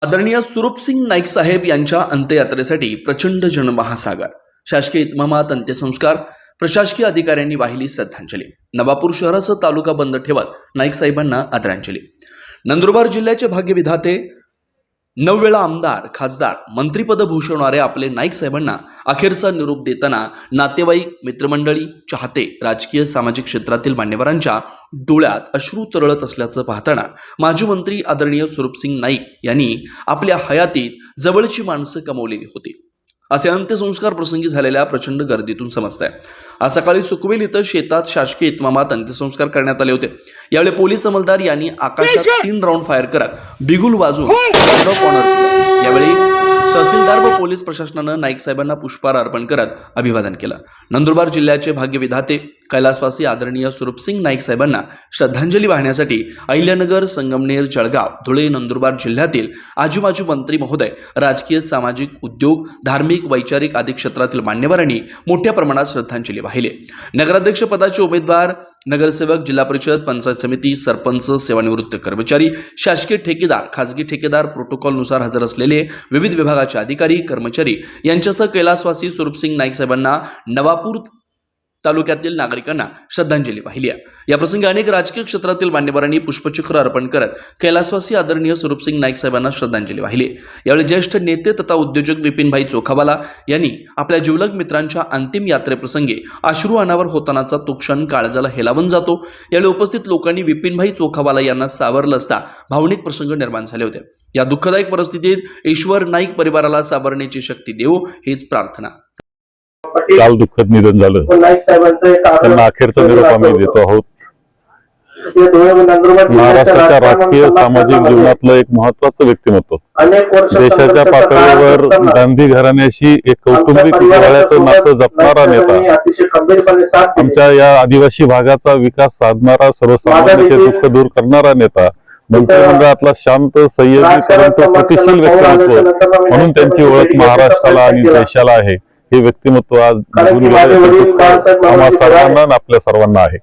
आदरणीय सुरूपसिंग नाईक साहेब यांच्या अंत्ययात्रेसाठी प्रचंड जनमहासागर, शासकीय इतमामात अंत्यसंस्कार, प्रशासकीय अधिकाऱ्यांनी वाहिली श्रद्धांजली। नवापूर शहरासह तालुका बंद ठेवत नाईक साहेबांना आदरांजली। नंदुरबार जिल्ह्याचे भाग्यविधाते, 9 वेळा आमदार, खासदार, मंत्रिपद भूषवणारे आपले नाईक साहेबांना अखेरचा निरोप देताना नातेवाईक, मित्रमंडळी, चाहते, राजकीय सामाजिक क्षेत्रातील मान्यवरांच्या डोळ्यात अश्रू तरळत असल्याचं पाहताना माजी मंत्री आदरणीय सुरूपसिंग नाईक यांनी आपल्या हयातीत जवळची माणसं कमावलेली होती, असे अंत्यसंस्कार प्रसंगी झालेल्या प्रचंड गर्दीतून समजतंय। आज सकाळी सुकवेल इथं शेतात शासकीय इतमामात अंत्यसंस्कार करण्यात आले होते। यावेळी पोलीस अंमलदार यांनी आकाशात 3 राऊंड फायर करत बिगुल वाजवून गार्ड ऑफ ऑनर केलं। यावेळी तहसीलदार व पोलीस प्रशासनानं नाईक साहेबांना पुष्पहार अर्पण करत अभिवादन केलं। नंदुरबार जिल्ह्याचे भाग्यविधाते, कैलासवासी आदरणीय सुरूपसिंग नाईक साहेबांना श्रद्धांजली वाहण्यासाठी अहिल्यानगर, संगमनेर, जळगाव, धुळे, नंदुरबार जिल्ह्यातील आजूबाजू मंत्री महोदय, राजकीय, सामाजिक, उद्योग, धार्मिक, वैचारिक आदी क्षेत्रातील मान्यवरांनी मोठ्या प्रमाणात श्रद्धांजली वाहिली। नगराध्यक्ष पदाचे उमेदवार, नगरसेवक, जिल्हा परिषद, पंचायत समिती, सरपंच, सेवानिवृत्त कर्मचारी, शासकीय ठेकेदार, खासगी ठेकेदार, प्रोटोकॉलनुसार हजर असलेले विविध विभागाचे अधिकारी, कर्मचारी यांच्यासह कैलासवासी सुरूपसिंग नाईक साहेबांना नवापूर तालुक्यातील नागरिकांना श्रद्धांजली वाहिली। या प्रसंगी अनेक राजकीय क्षेत्रातील मान्यवरांनी पुष्पचक्र अर्पण करत कैलासवासी आदरणीय सुरूपसिंग नाईक साहेबांना श्रद्धांजली वाहिली। यावेळी ज्येष्ठ नेते तथा उद्योजक विपिनभाई चोखावाला यांनी आपल्या जिवलग मित्रांच्या अंतिम यात्रेप्रसंगी अश्रू अनावर होतानाचा तो क्षण काळजाला हेलावून जातो। यावेळी उपस्थित लोकांनी विपिनभाई चोखावाला यांना सावरलं असता भावनिक प्रसंग निर्माण झाले होते। या दुःखदायक परिस्थितीत ईश्वर नाईक परिवाराला सावरण्याची शक्ती देवो, हीच प्रार्थना। काल दुःखद निधन झालं, त्यांना अखेरचा निरोप आम्ही देतो आहोत। महाराष्ट्राच्या राजकीय, सामाजिक जीवनातलं एक महत्वाचं व्यक्तिमत्व, देशाच्या पातळीवर गांधी घराण्याशी एक कौटुंबिक जिव्हाळ्याचं नातं जपणारा नेता, आमच्या या आदिवासी भागाचा विकास साधणारा, सर्वसामान्यांचे दुःख दूर करणारा नेता, मंत्रिमंडळातला शांत, संयमी परंतु गतिशील व्यक्तिमत्व म्हणून त्यांची ओळख महाराष्ट्राला आणि देशाला आहे। हे व्यक्तिमत्व आज आम्हा सर्वांना, आपल्या सर्वांना आहे।